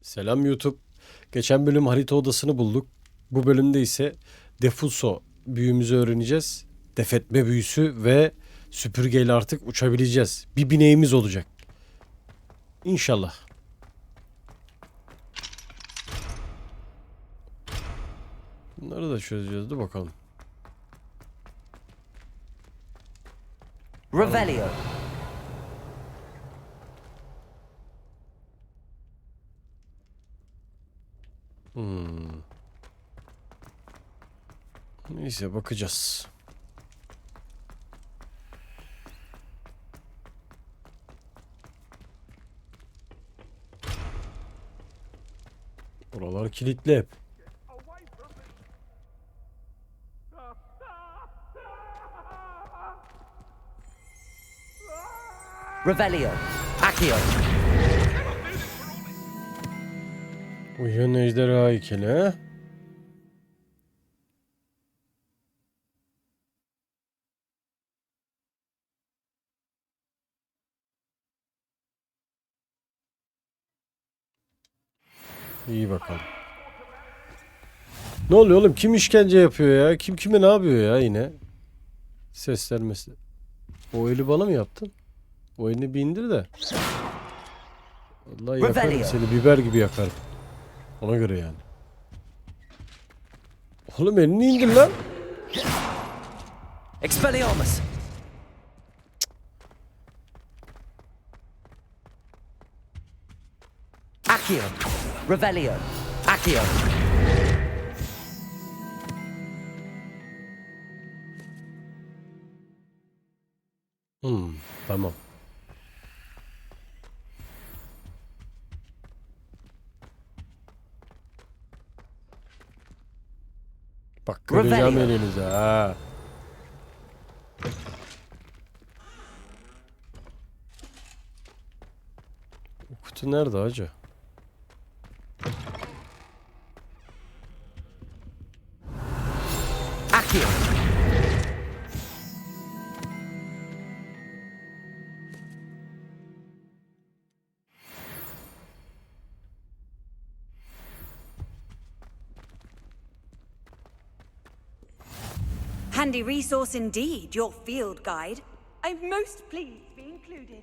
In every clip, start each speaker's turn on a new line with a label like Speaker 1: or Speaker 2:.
Speaker 1: Selam YouTube. Geçen bölüm harita odasını bulduk. Bu bölümde ise defuso büyümüzü öğreneceğiz. Defetme büyüsü ve süpürgeyle artık uçabileceğiz. Bir bineğimiz olacak. İnşallah. Bunları da çözeceğiz. Dur bakalım.
Speaker 2: Revelio.
Speaker 1: Neyse bakacağız. Buralar kilitli hep.
Speaker 2: Revelio. Accio.
Speaker 1: Uyuyan ejderha heykeli he? İyi bakalım. Ne oluyor oğlum? Kim işkence yapıyor ya? Kim kime ne yapıyor ya yine? Sesler mesela. O eli bana mı yaptın? O elini bir indir de. Vallahi yakarım seni. Biber gibi yakarım. Ona göre yani. Oğlum elini indir lan.
Speaker 2: Expelliarmus. Accio. Revelio. Accio.
Speaker 1: Tamam. Bak kıracağım
Speaker 2: Revelio.
Speaker 1: elinize ha. O kutu nerede hacı?
Speaker 2: Accio.
Speaker 3: Handy resource indeed, your field guide. I'm most pleased to be included.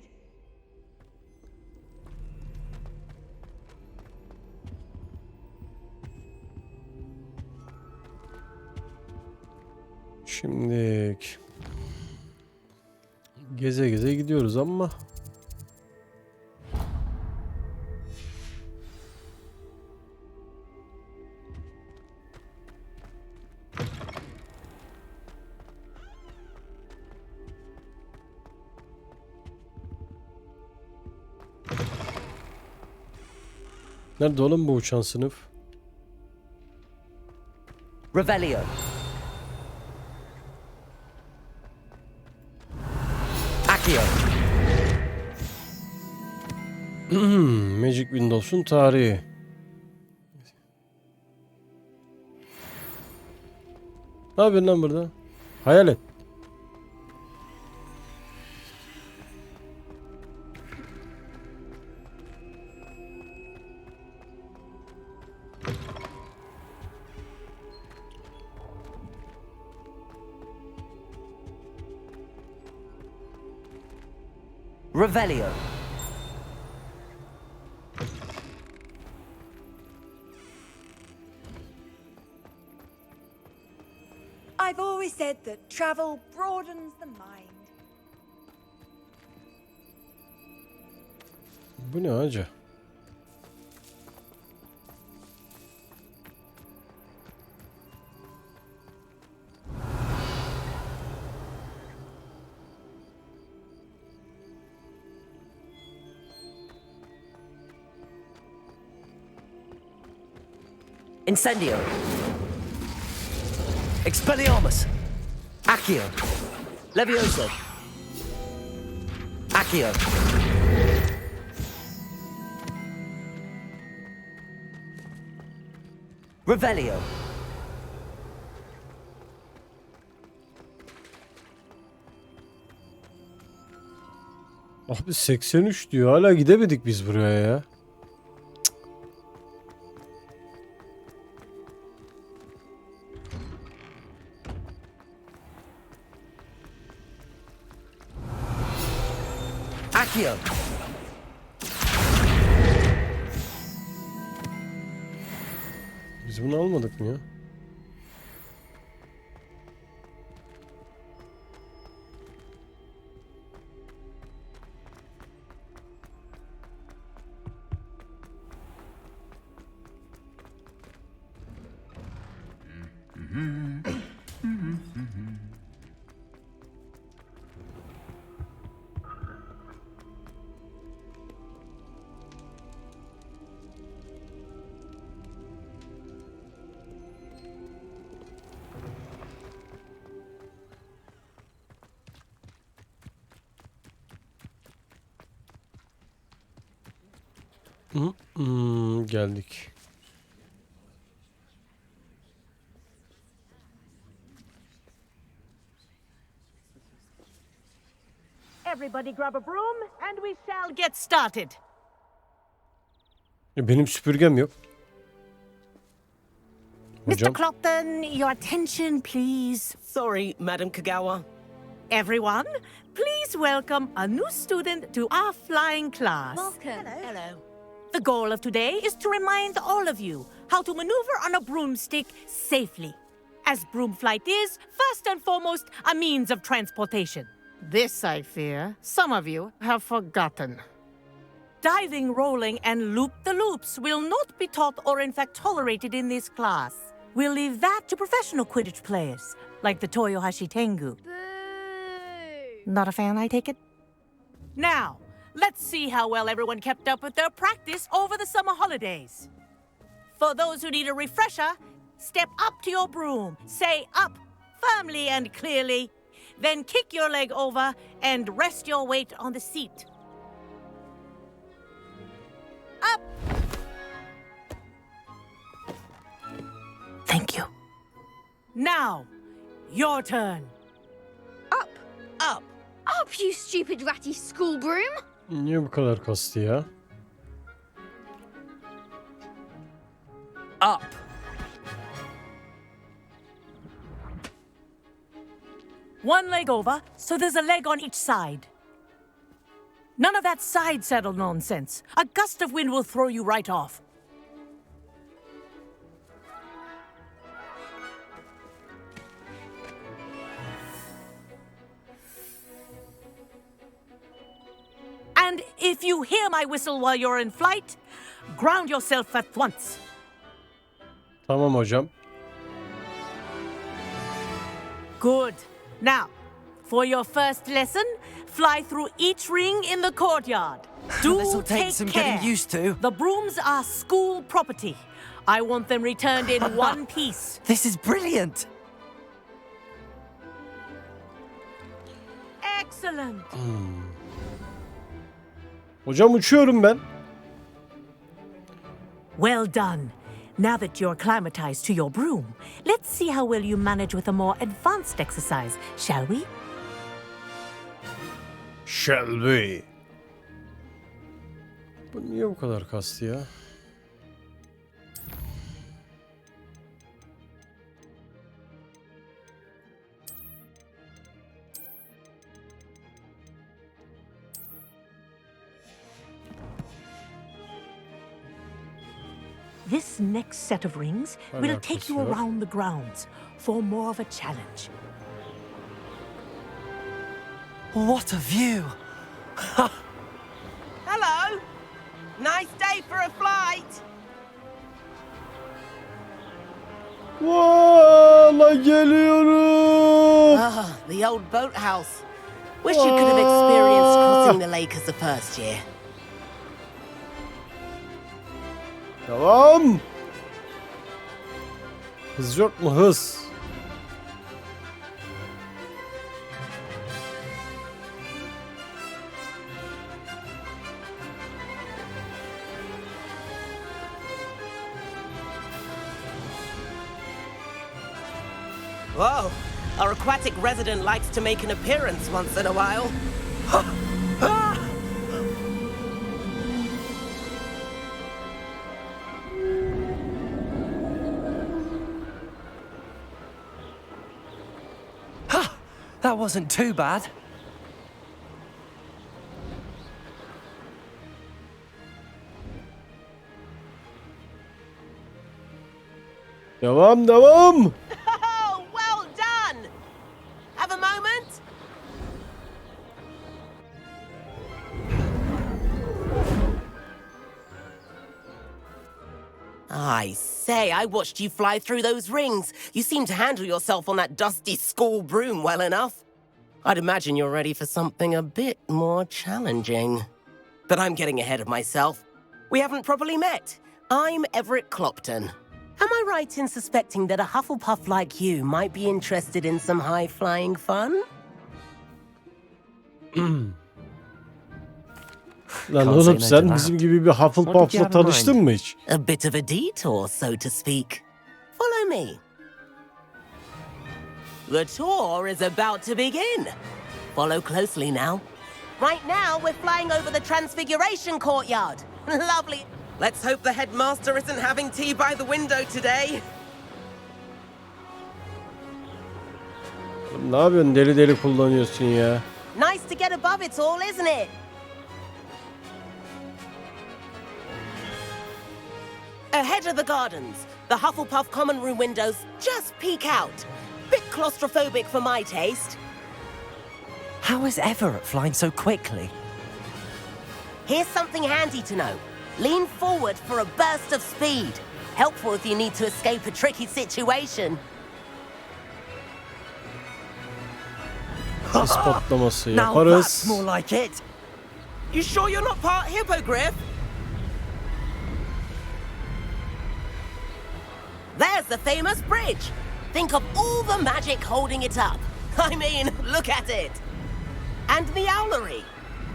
Speaker 1: Şimdi geze geze gidiyoruz ama nerede oğlum bu uçan sınıf?
Speaker 2: Revelio. Accio.
Speaker 1: Magic Windows'un tarihi. Ne yapıyorsun lan burada? Hayalet.
Speaker 2: Revelio.
Speaker 3: I've always said that travel broadens the mind.
Speaker 1: Bu ne hacı?
Speaker 2: Incendio. Expelliarmus. Accio. Levioso. Accio. Revelio.
Speaker 1: Abi 83 diyor. Hala gidemedik biz buraya ya. Cık.
Speaker 2: Accio.
Speaker 1: Biz bunu almadık mı ya? Geldik.
Speaker 4: Everybody grab a broom and we shall get started.
Speaker 1: Benim süpürgem yok.
Speaker 4: Mr.
Speaker 1: Hocam.
Speaker 4: Clopton, your attention, please.
Speaker 2: Sorry, Madam Kagawa.
Speaker 4: Everyone, please welcome a new student to our flying class.
Speaker 3: Welcome.
Speaker 4: Hello. The goal of today is to remind all of you how to maneuver on a broomstick safely, as broom flight is, first and foremost, a means of transportation. This, I fear, some of you have forgotten. Diving, rolling, and loop-the-loops will not be taught or in fact tolerated in this class. We'll leave that to professional Quidditch players, like the Toyohashi Tengu. Not a fan, I take it? Now, let's see how well everyone kept up with their practice over the summer holidays. For those who need a refresher, step up to your broom, say up firmly and clearly, then kick your leg over and rest your weight on the seat. Up! Thank you. Now, your turn.
Speaker 5: Up!
Speaker 2: Up.
Speaker 5: Up, you stupid ratty school broom!
Speaker 1: Niye bu kadar kastı ya?
Speaker 2: Up.
Speaker 4: One leg over, so there's a leg on each side. None of that side saddle nonsense. A gust of wind will throw you right off. And if you hear my whistle while you're in flight, ground yourself at once.
Speaker 1: Tamam hocam.
Speaker 4: Good. Now, for your first lesson, fly through each ring in the courtyard. Do
Speaker 2: This'll take
Speaker 4: take
Speaker 2: some
Speaker 4: care.
Speaker 2: getting used to.
Speaker 4: The brooms are school property. I want them returned in one piece.
Speaker 2: This is brilliant.
Speaker 4: Excellent.
Speaker 1: Hocam uçuyorum ben.
Speaker 4: Well done. Now that you're acclimatized to your broom, let's see how well you manage with a more advanced exercise, shall we?
Speaker 1: Shall we? Bu niye bu kadar kastı ya?
Speaker 4: This next set of rings will take you
Speaker 1: Alakası yok.
Speaker 4: around the grounds for more of a challenge.
Speaker 2: What a view. Hello. Nice day for a flight.
Speaker 1: Valla geliyorum.
Speaker 6: Ah, the old boathouse. Wish you could have experienced crossing the lake as the first year.
Speaker 1: Tamam. Hız yok mu hız?
Speaker 6: Whoa, our aquatic resident likes to make an appearance once in a while.
Speaker 2: That wasn't too bad.
Speaker 1: Devam devam.
Speaker 2: Oh, well done! Have a moment?
Speaker 6: I say, I watched you fly through those rings. You seem to handle yourself on that dusty school broom well enough. I'd imagine you're ready for something a bit more challenging. But I'm getting ahead of myself. We haven't properly met. I'm Everett Clopton. Am I right in suspecting that a Hufflepuff like you might be interested in some high-flying fun?
Speaker 1: Lan
Speaker 7: Can't
Speaker 1: oğlum
Speaker 7: say no to
Speaker 1: sen
Speaker 7: that.
Speaker 1: bizim gibi bir
Speaker 7: What did you
Speaker 1: Hufflepuff'la
Speaker 7: have in
Speaker 1: tanıştın
Speaker 7: mind?
Speaker 1: mı hiç?
Speaker 6: A bit of a detour, so to speak. Follow me. The tour is about to begin. Follow closely now. Right now, we're flying over the Transfiguration Courtyard. Lovely. Let's hope the headmaster isn't having tea by the window today.
Speaker 1: Oğlum ne yapıyorsun deli deli kullanıyorsun ya.
Speaker 6: Nice to get above it all, isn't it? Ahead of the gardens, the Hufflepuff common room windows just peek out. Bit claustrophobic for my taste.
Speaker 7: How is Everett flying so quickly?
Speaker 6: Here's something handy to know. Lean forward for a burst of speed. Helpful if you need to escape a tricky situation.
Speaker 1: Sis patlaması
Speaker 7: Now
Speaker 1: yaparız.
Speaker 7: that's more like it.
Speaker 6: You sure you're not part hippogriff? There's the famous bridge. Think of all the magic holding it up. I mean, look at it. And the owlery.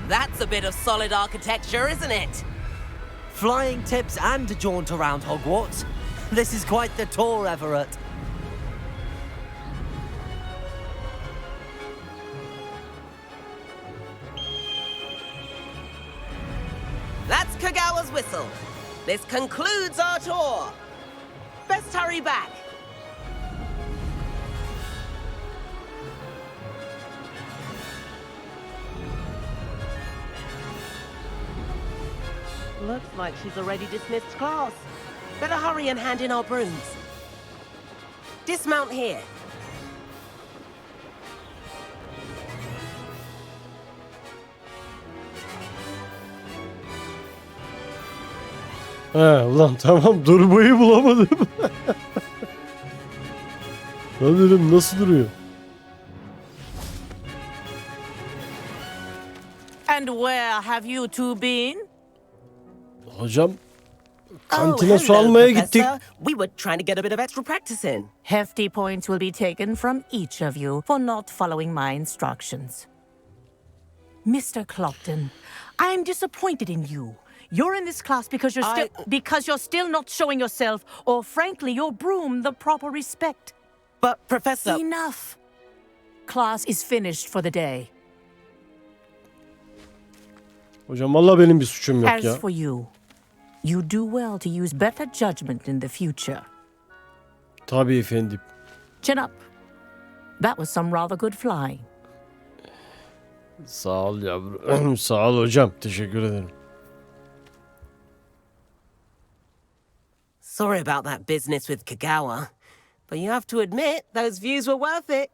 Speaker 6: That's a bit of solid architecture, isn't it?
Speaker 7: Flying tips and a jaunt around Hogwarts. This is quite the tour, Everett.
Speaker 6: That's Kagawa's whistle. This concludes our tour. Best hurry back. Looks like she's already dismissed class. Better hurry and hand in our brooms. Dismount here.
Speaker 1: He ulan tamam durmayı bulamadım. Lan dedim nasıl duruyor?
Speaker 4: And where have you two been?
Speaker 1: Hocam
Speaker 6: Oh,
Speaker 1: kantine su
Speaker 6: hello,
Speaker 1: almaya gittik.
Speaker 6: Professor. We were trying to get a bit of extra practice in.
Speaker 4: Hefty points will be taken from each of you for not following my instructions. Mr. Clopton, I'm disappointed in you. You're in this class because you're still not showing yourself, or frankly, your broom the proper respect.
Speaker 6: But, Professor...
Speaker 4: Enough. Class is finished for the day.
Speaker 1: Hocam valla benim bir suçum yok
Speaker 4: As
Speaker 1: ya.
Speaker 4: for you, you do well to use better judgment in the future.
Speaker 1: Tabii efendim.
Speaker 4: Chin up. That was some rather good flying.
Speaker 1: Sağ ol yavrum. Sağ ol hocam. Teşekkür ederim.
Speaker 6: Sorry about that business with Kagawa, but you have to admit those views were worth it.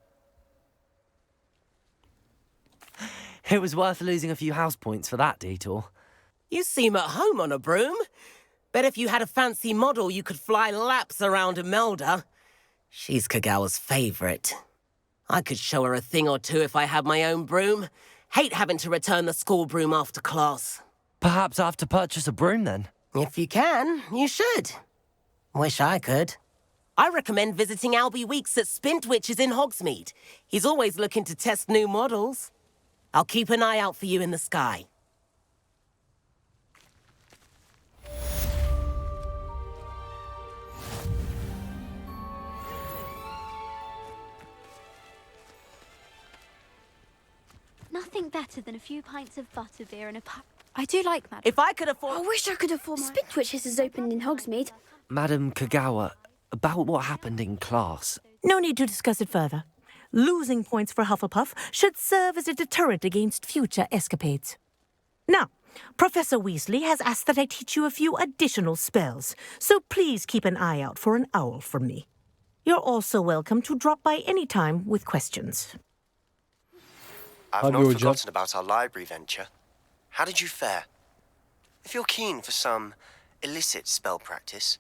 Speaker 7: It was worth losing a few house points for that detour.
Speaker 6: You seem at home on a broom. Bet if you had a fancy model, you could fly laps around Imelda. She's Kagawa's favorite. I could show her a thing or two if I had my own broom. Hate having to return the school broom after class.
Speaker 7: Perhaps I have to purchase a broom then.
Speaker 6: If you can, you should. Wish I could. I recommend visiting Albie Weeks at Spintwitches in Hogsmeade. He's always looking to test new models. I'll keep an eye out for you in the sky.
Speaker 5: Nothing better than a few pints of butterbeer and a pub. I do like Madam.
Speaker 6: If I could afford...
Speaker 5: I wish I could afford Spintwitches is opened in Hogsmeade.
Speaker 7: Madam Kagawa, about what happened in class.
Speaker 4: No need to discuss it further. Losing points for Hufflepuff should serve as a deterrent against future escapades. Now, Professor Weasley has asked that I teach you a few additional spells, so please keep an eye out for an owl from me. You're also welcome to drop by any time with questions.
Speaker 8: I've
Speaker 1: Hadi
Speaker 8: not
Speaker 1: hocam.
Speaker 8: forgotten about our library venture. How did you fare? If you're keen for some illicit spell practice,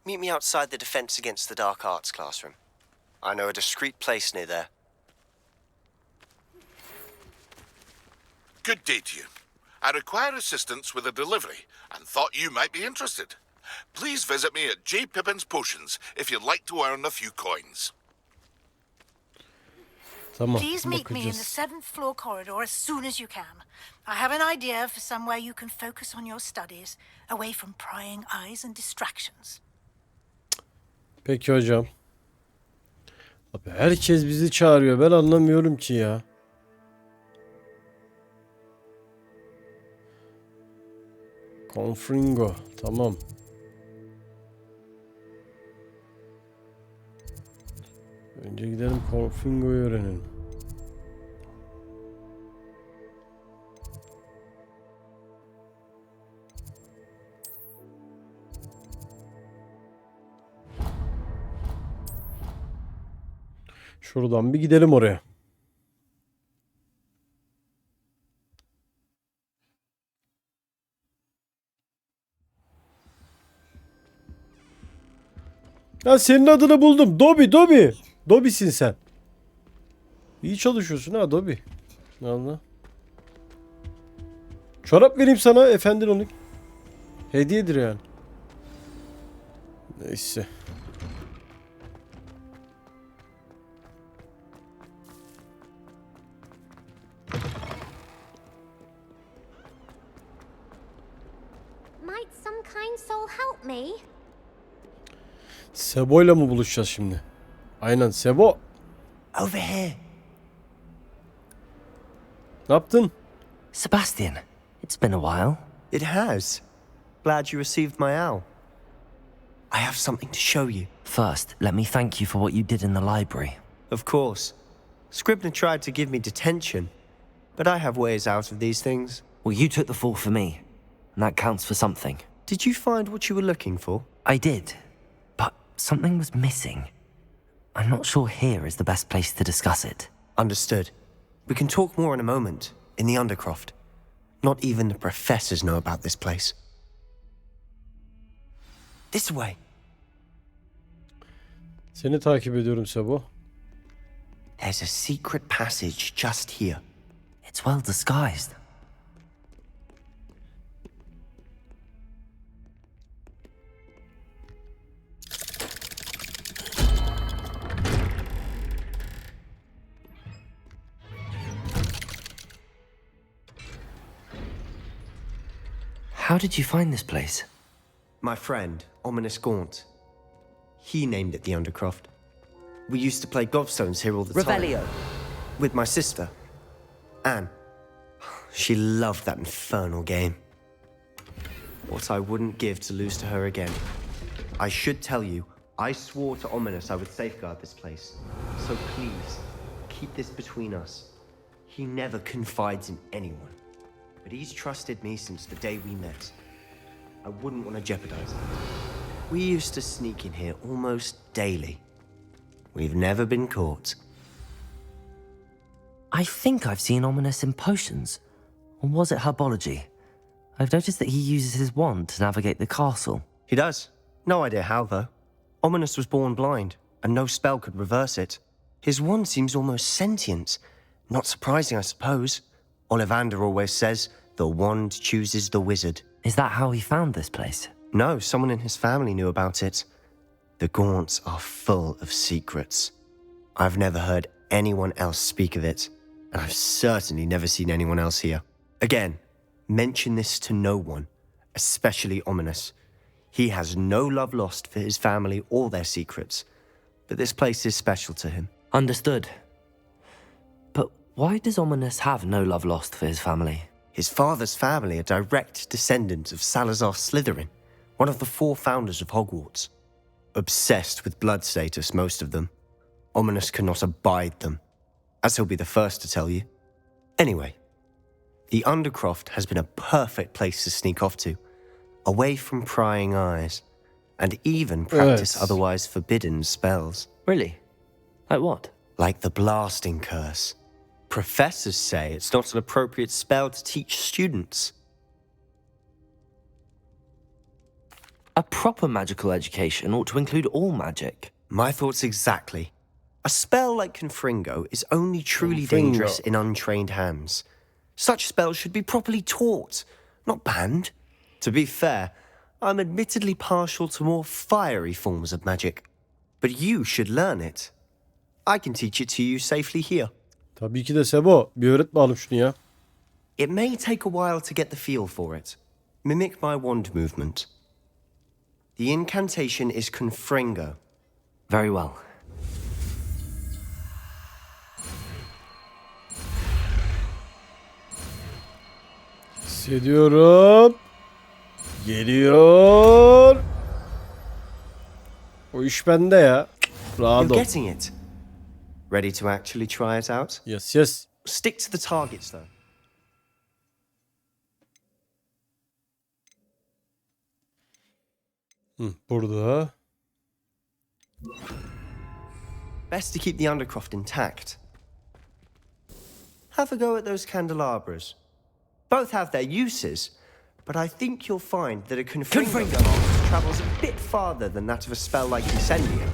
Speaker 8: meet me outside the Defense Against the Dark Arts classroom. I know a discreet place near there.
Speaker 9: Good day to you. I require assistance with a delivery and thought you might be interested. Please visit me at J. Pippin's Potions if you'd like to earn a few coins.
Speaker 1: Tamam.
Speaker 10: Please meet me in the
Speaker 1: Bakacağız.
Speaker 10: 7th floor corridor as soon as you can. I have an idea for somewhere you can focus on your studies, away from prying eyes and distractions.
Speaker 1: Peki hocam. Abi herkes bizi çağırıyor. Ben anlamıyorum ki ya. Confringo. Tamam. Önce gidelim Confringo'yu öğrenelim. Şuradan bir gidelim oraya. Ya senin adını buldum. Dobby. Dobby'sin sen. İyi çalışıyorsun ha Dobby. Allah. Çorap vereyim sana efendin onu. Hediyedir yani. Neyse.
Speaker 5: Might some kind soul help me?
Speaker 1: Sebo'yla mı buluşacağız şimdi? Aynen Sebo.
Speaker 7: Over here.
Speaker 1: Ne yaptın?
Speaker 7: Sebastian, it's been a while.
Speaker 8: It has. Glad you received my owl. I have something to show you.
Speaker 7: First, let me thank you for what you did in the library.
Speaker 8: Of course. Scribner tried to give me detention, but I have ways out of these things.
Speaker 7: Well, you took the fall for me, and that counts for something.
Speaker 8: Did you find what you were looking for?
Speaker 7: I did, but something was missing. I'm not sure here is the best place to discuss it.
Speaker 8: Understood. We can talk more in a moment, in the Undercroft. Not even the professors know about this place. This way.
Speaker 1: Seni takip ediyorum Sebo.
Speaker 8: There's a secret passage just here.
Speaker 7: It's well disguised. How did you find this place?
Speaker 8: My friend, Ominous Gaunt. He named it the Undercroft. We used to play gobstones here all the
Speaker 7: Revelio.
Speaker 8: time. With my sister, Anne. She loved that infernal game. What I wouldn't give to lose to her again. I should tell you, I swore to Ominous I would safeguard this place. So please, keep this between us. He never confides in anyone. But he's trusted me since the day we met. I wouldn't want to jeopardize it. We used to sneak in here almost daily. We've never been caught.
Speaker 7: I think I've seen Ominous in potions. Or was it herbology? I've noticed that he uses his wand to navigate the castle.
Speaker 8: He does. No idea how, though. Ominous was born blind, and no spell could reverse it. His wand seems almost sentient. Not surprising, I suppose. Ollivander always says, the wand chooses the wizard.
Speaker 7: Is that how he found this place?
Speaker 8: No, someone in his family knew about it. The Gaunts are full of secrets. I've never heard anyone else speak of it, and I've certainly never seen anyone else here. Again, mention this to no one, especially Ominous. He has no love lost for his family or their secrets, but this place is special to him.
Speaker 7: Understood. But why does Ominous have no love lost for his family?
Speaker 8: His father's family are direct descendants of Salazar Slytherin, one of the 4 founders of Hogwarts. Obsessed with blood status, most of them. Ominous cannot abide them, as he'll be the first to tell you. Anyway, The Undercroft has been a perfect place to sneak off to, away from prying eyes, and even practice
Speaker 1: Evet.
Speaker 8: otherwise forbidden spells.
Speaker 7: Really? Like what?
Speaker 8: Like the blasting curse. Professors say it's not an appropriate spell to teach students.
Speaker 7: A proper magical education ought to include all magic.
Speaker 8: My thoughts exactly. A spell like Confringo is only truly
Speaker 1: Confringo.
Speaker 8: dangerous in untrained hands. Such spells should be properly taught, not banned. To be fair, I'm admittedly partial to more fiery forms of magic. But you should learn it. I can teach it to you safely here.
Speaker 1: Tabii ki de Sebo. Bir öğret bakalım şunu ya.
Speaker 8: It may take a while to get the feel for it. Mimic my wand movement. The incantation is Confringo.
Speaker 7: Very well.
Speaker 1: Hissediyorum. Geliyor. O iş bende ya. Rahat
Speaker 8: You're
Speaker 1: ol.
Speaker 8: getting it. Ready to actually try it out?
Speaker 1: Yes yes.
Speaker 8: Stick to the targets, though.
Speaker 1: Burada.
Speaker 8: Best to keep the Undercroft intact. Have a go at those candelabras. Both have their uses, but I think you'll find that a Confringo cast travels a bit farther than that of a spell like Incendium.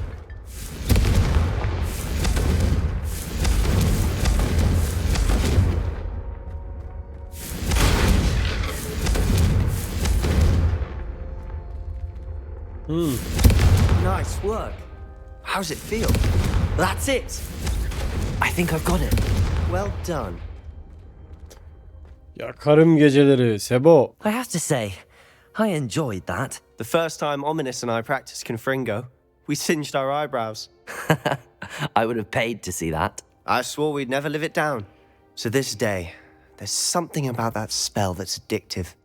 Speaker 8: Nice work. How's it feel? That's it.
Speaker 7: I think I've got it.
Speaker 8: Well done.
Speaker 1: Yakarım geceleri Sebo.
Speaker 7: I have to say, I enjoyed that.
Speaker 8: The first time Ominous and I practiced Confringo, we singed our eyebrows.
Speaker 7: I would have paid to see that.
Speaker 8: I swore we'd never live it down. So this day, there's something about that spell that's addictive.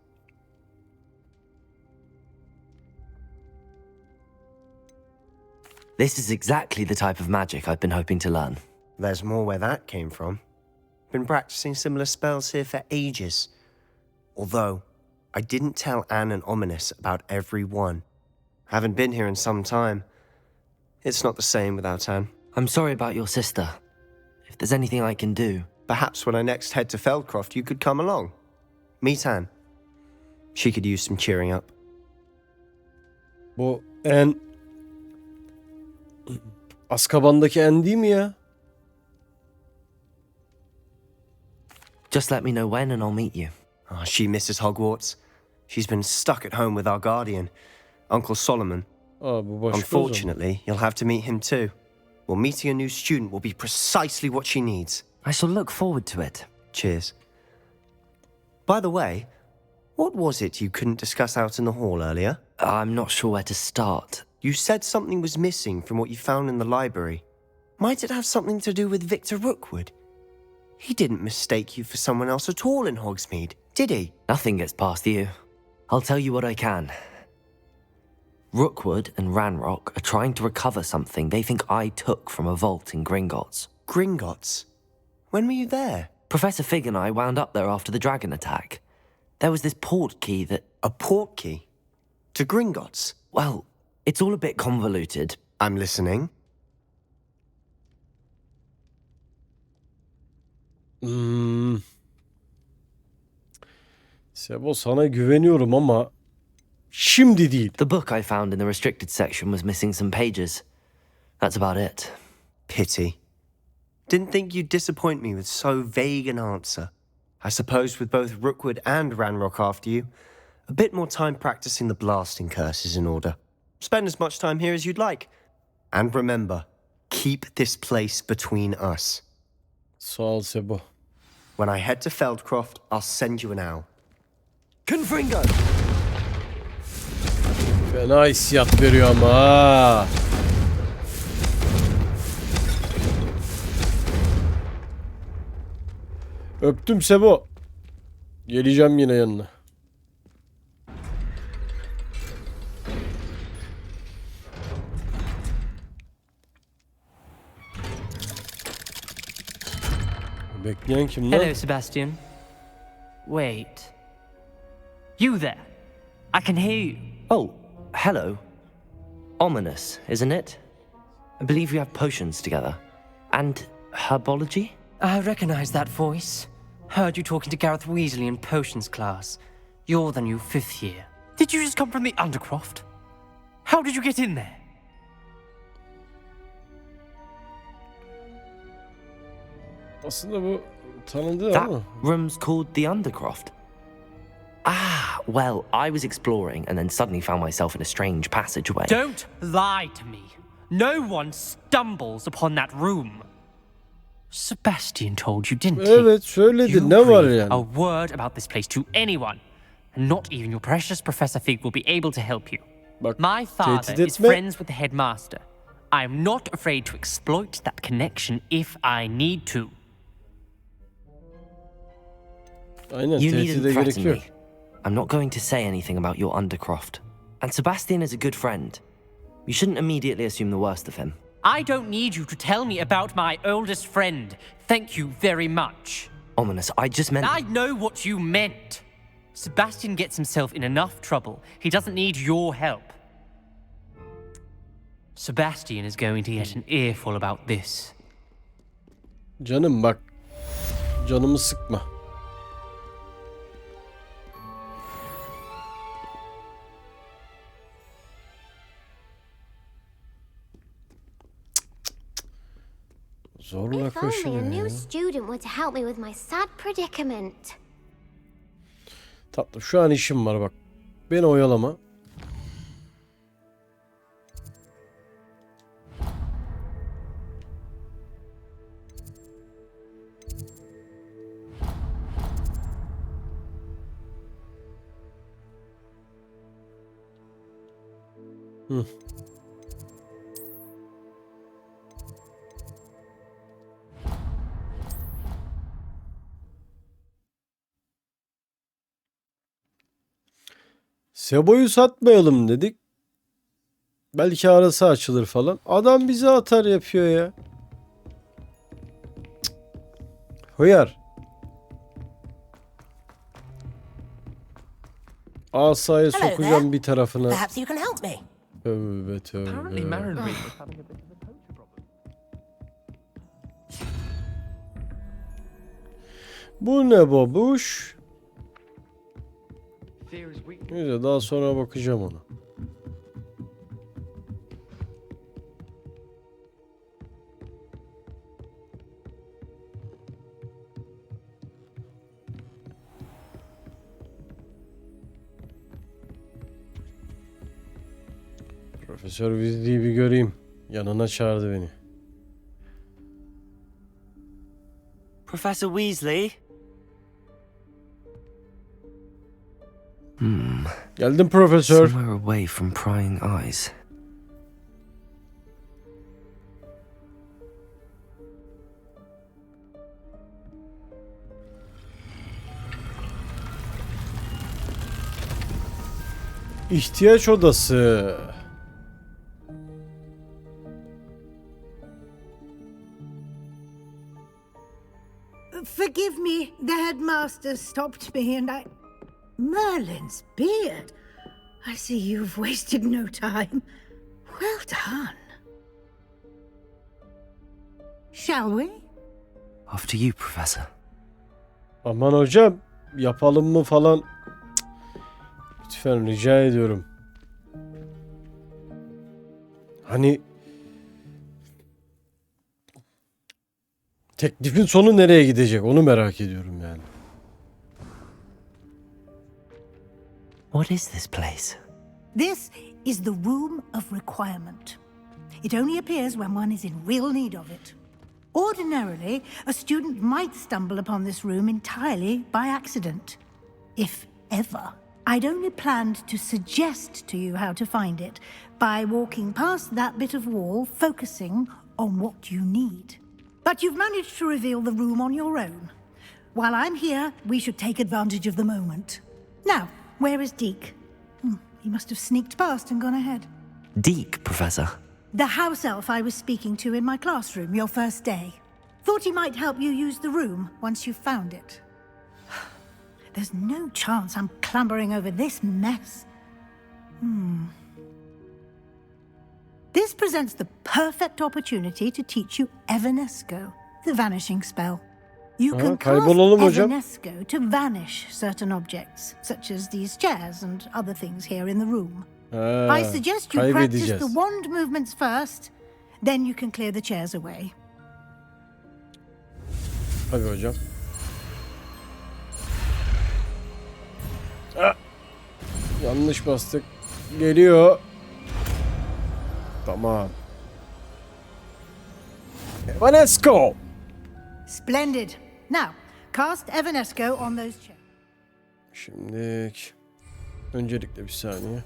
Speaker 7: This is exactly the type of magic I've been hoping to learn.
Speaker 8: There's more where that came from. Been practicing similar spells here for ages. Although, I didn't tell Anne and Ominous about every one. Haven't been here in some time. It's not the same without Anne.
Speaker 7: I'm sorry about your sister. If there's anything I can do...
Speaker 8: Perhaps when I next head to Feldcroft, you could come along. Meet Anne. She could use some cheering up.
Speaker 1: Bu en... Azkaban'daki en değil mi ya?
Speaker 7: Just let me know when and I'll meet you.
Speaker 8: Oh, she misses Hogwarts. She's been stuck at home with our guardian, Uncle Solomon.
Speaker 1: Aa, bu başka o zaman.
Speaker 8: Unfortunately, you'll have to meet him too. Well, meeting a new student will be precisely what she needs.
Speaker 7: I shall look forward to it.
Speaker 8: Cheers. By the way, what was it you couldn't discuss out in the hall earlier?
Speaker 7: I'm not sure where to start.
Speaker 8: You said something was missing from what you found in the library. Might it have something to do with Victor Rookwood? He didn't mistake you for someone else at all in Hogsmeade, did he?
Speaker 7: Nothing gets past you. I'll tell you what I can. Rookwood and Ranrock are trying to recover something they think I took from a vault in Gringotts.
Speaker 8: Gringotts? When were you there?
Speaker 7: Professor Fig and I wound up there after the dragon attack. There was this port key that...
Speaker 8: A port key? To Gringotts?
Speaker 7: Well, it's all a bit convoluted.
Speaker 8: I'm listening.
Speaker 1: Sebo sana güveniyorum ama şimdi değil.
Speaker 7: The book I found in the restricted section was missing some pages. That's about it.
Speaker 8: Pity. Didn't think you'd disappoint me with so vague an answer. I suppose with both Rookwood and Ranrock after you, a bit more time practicing the blasting curse is in order. Spend as much time here as you'd like. And remember, keep this place between us.
Speaker 1: Sağ ol Sebo.
Speaker 8: When I head to Feldcroft, I'll send you an owl.
Speaker 7: Confringo!
Speaker 1: Fena hissiyat veriyor ama ha. Öptüm Sebo. Geleceğim yine yanına. Bekleyen kim lan?
Speaker 11: Hello, Sebastian. Wait. You there? I can hear you.
Speaker 7: Oh, hello. Ominous, isn't it? I believe we have potions together. And herbology?
Speaker 11: I recognize that voice. Heard you talking to Gareth Weasley in potions class. You're the new 5th year. Did you just come from the Undercroft? How did you get in there?
Speaker 1: Aslında bu tanıdığı
Speaker 7: That
Speaker 1: ama.
Speaker 7: room's called the Undercroft. Ah, well, I was exploring and then suddenly found myself in a strange passageway.
Speaker 11: Don't lie to me. No one stumbles upon that room. Sebastian told you, didn't he?
Speaker 1: Evet söyledi.
Speaker 11: You
Speaker 1: Ne var
Speaker 11: breathe
Speaker 1: yani?
Speaker 11: a word about this place to anyone, and not even your precious Professor Fig will be able to help you.
Speaker 1: Bak,
Speaker 11: My father
Speaker 1: tehdit
Speaker 11: is
Speaker 1: etme.
Speaker 11: friends with the headmaster. I am not afraid to exploit that connection if I need to.
Speaker 1: Aynen
Speaker 7: You
Speaker 1: tehdide
Speaker 7: needn't
Speaker 1: gerek
Speaker 7: threaten
Speaker 1: yok.
Speaker 7: me. I'm not going to say anything about your Undercroft. And Sebastian is a good friend. You shouldn't immediately assume the worst of him.
Speaker 11: I don't need you to tell me about my oldest friend. Thank you very much.
Speaker 7: Ominous, I just meant...
Speaker 11: I know what you meant. Sebastian gets himself in enough trouble. He doesn't need your help. Sebastian is going to get an earful about this.
Speaker 1: Canım bak. Canımı sıkma. Zorla
Speaker 12: If only a
Speaker 1: koşuyor
Speaker 12: new
Speaker 1: ya.
Speaker 12: student were to help me with my sad predicament.
Speaker 1: Tatlım şu an işim var bak. Beni oyalama. Hı. Sebo'yu satmayalım dedik. Belki arası açılır falan. Adam bize atar yapıyor ya. Cık. Hıyar. Asayı
Speaker 6: Hello
Speaker 1: sokacağım
Speaker 6: there.
Speaker 1: bir tarafına.
Speaker 6: Perhaps you can help me.
Speaker 1: Tövbe
Speaker 11: Apparently
Speaker 1: tövbe.
Speaker 11: Marilyn was having a bit of a poacher problem.
Speaker 1: Bu ne babuş?
Speaker 11: Fear is weakness.
Speaker 1: Neyse daha sonra bakacağım ona. Profesör Weasley'i bir göreyim. Yanına çağırdı beni.
Speaker 8: Professor Weasley?
Speaker 1: Geldim profesör.
Speaker 7: Somewhere away from prying eyes.
Speaker 1: İhtiyaç odası.
Speaker 10: Forgive me, the headmaster stopped me and I... Merlin's beard. I see you've wasted no time. Well done. Shall we?
Speaker 7: After you, Professor.
Speaker 1: Aman hocam yapalım mı falan. Cık. Lütfen rica ediyorum. Hani teklifin sonu nereye gidecek onu merak ediyorum yani.
Speaker 7: What is this place?
Speaker 10: This is the Room of Requirement. It only appears when one is in real need of it. Ordinarily, a student might stumble upon this room entirely by accident. If ever. I'd only planned to suggest to you how to find it by walking past that bit of wall, focusing on what you need. But you've managed to reveal the room on your own. While I'm here, we should take advantage of the moment. Now, where is Deke? He must have sneaked past and gone ahead.
Speaker 7: Deke, Professor.
Speaker 10: The house elf I was speaking to in my classroom your first day. Thought he might help you use the room once you found it. There's no chance I'm clambering over this mess. This presents the perfect opportunity to teach you Evanesco, the vanishing spell. You can cast
Speaker 1: kaybolalım hocam.
Speaker 10: Evanesco to vanish certain objects, such as these chairs and other things here in the room. I suggest you practice the wand movements first, then you can clear the chairs away.
Speaker 1: Hadi hocam. Yanlış bastık. Geliyor. Tamam. Evanesco.
Speaker 10: Splendid. Now, cast Evanesco on those chairs.
Speaker 1: Şimdilik. Öncelikle bir saniye.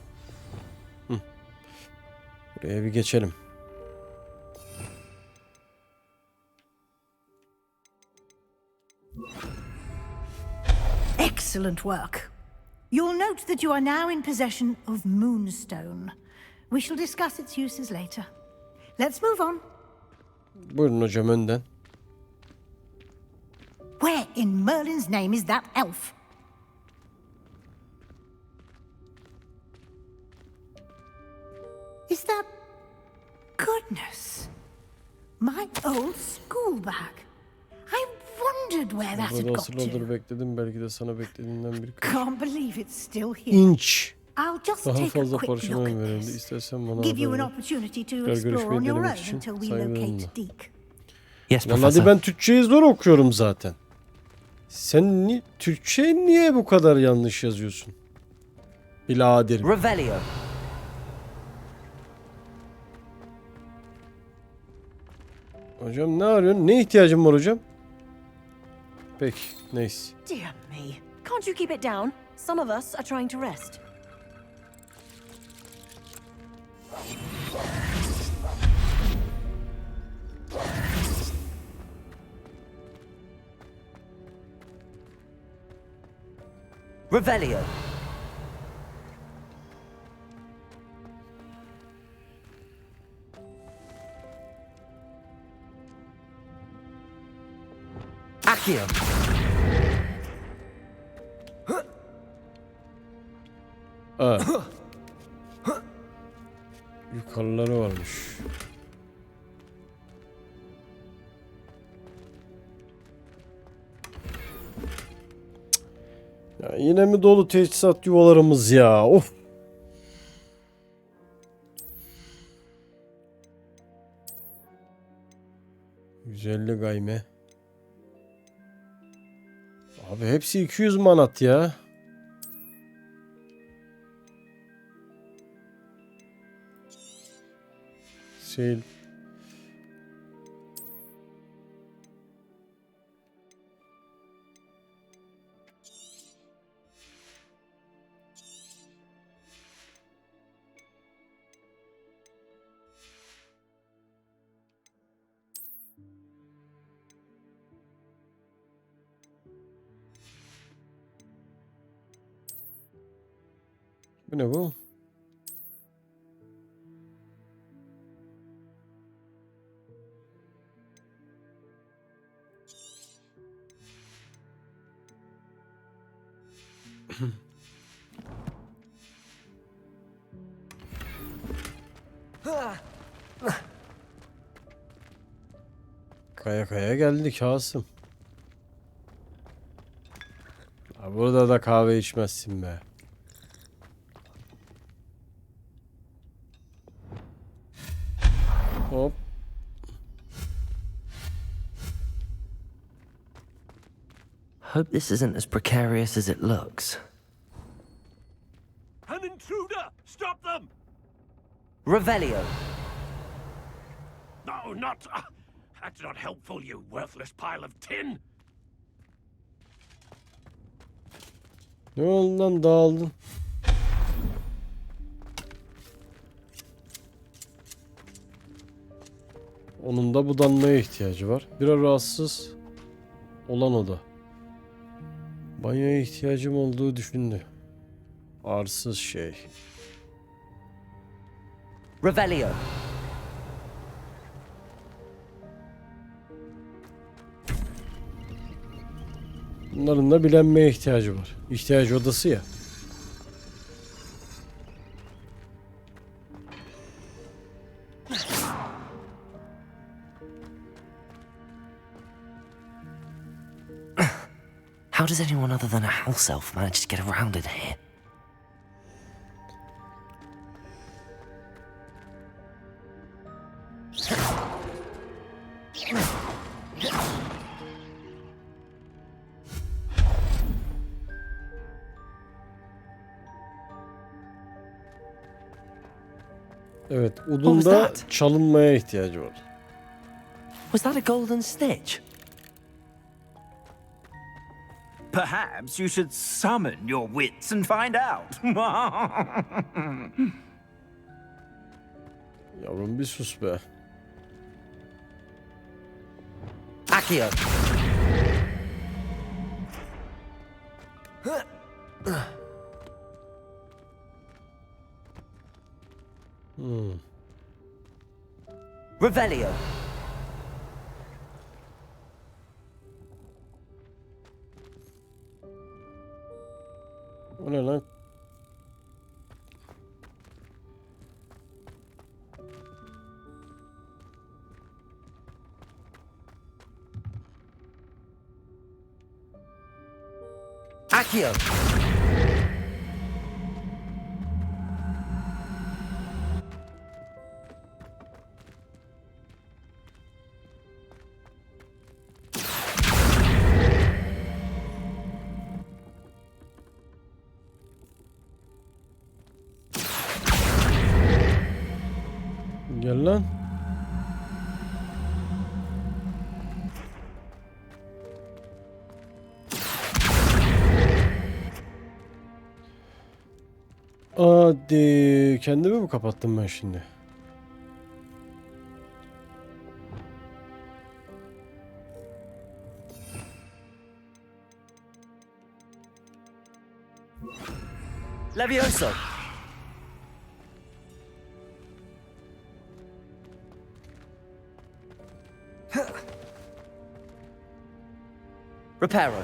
Speaker 1: Buraya bir geçelim.
Speaker 10: Excellent work. You'll note that you are now in possession of Moonstone. We shall discuss its uses later. Let's move on.
Speaker 1: Buyurun hocam önden.
Speaker 10: Where in Merlin's name is that elf? Is that... Goodness. My old school bag. I wondered where that had
Speaker 1: Burada
Speaker 10: got
Speaker 1: asıl olur
Speaker 10: to.
Speaker 1: bekledim. Belki de sana beklediğinden bir
Speaker 10: Can't believe it's still here.
Speaker 1: inç.
Speaker 10: I'll just
Speaker 1: Daha
Speaker 10: take a
Speaker 1: fazla
Speaker 10: quick
Speaker 1: parçalı
Speaker 10: look at
Speaker 1: verildi.
Speaker 10: this.
Speaker 1: İstersen bana
Speaker 10: Give you an
Speaker 1: haber ver.
Speaker 10: opportunity to
Speaker 1: Tekrar
Speaker 10: explore on
Speaker 1: görüşmeyi
Speaker 10: your
Speaker 1: denemek
Speaker 10: own
Speaker 1: için
Speaker 10: until we
Speaker 1: saygılarımla.
Speaker 10: locate Deke.
Speaker 7: Yes,
Speaker 1: Vallahi
Speaker 7: Professor.
Speaker 1: ben Türkçeyi zor okuyorum zaten. Sen Türkçeyi niye bu kadar yanlış yazıyorsun? Biladerim.
Speaker 7: Revelio.
Speaker 1: Hocam ne arıyorsun? Ne ihtiyacın var hocam? Peki, neyse.
Speaker 13: Dear me. Can't you keep it down? Some of us are trying to rest.
Speaker 7: Revelio. Accio.
Speaker 1: Aa. Yukarıları varmış. Ya yine mi dolu teçhizat yuvalarımız ya? Of. ...150 gayme. Abi hepsi 200 manat ya. Sil. Bu ne bu? Kaya kaya geldik Asım. Ha, burada da kahve içmezsin be. Hop.
Speaker 7: Hope this isn't as precarious as it looks.
Speaker 14: An intruder! Stop them!
Speaker 7: Revelio.
Speaker 14: No, not... that's not helpful, you worthless pile of tin!
Speaker 1: Ne oldu lan, dağıldın? Onun da budanmaya ihtiyacı var. Biraz rahatsız olan o da. Banyoya ihtiyacım olduğu düşündü. Arsız şey.
Speaker 7: Revelio.
Speaker 1: Bunların da bilenmeye ihtiyacı var. İhtiyaç odası ya.
Speaker 7: How does anyone other than a house elf manage to get around in here?
Speaker 1: Evet, Udun'da çalınmaya ihtiyacı var.
Speaker 7: Was that a golden snitch?
Speaker 14: Perhaps you should summon your wits and find out.
Speaker 1: Yavrum bir sus be.
Speaker 7: Accio. Revelio.
Speaker 1: O ne lan?
Speaker 7: Accio.
Speaker 1: Gel lan. Hadi kendimi mi kapattım ben şimdi?
Speaker 7: Levioso. Reparo.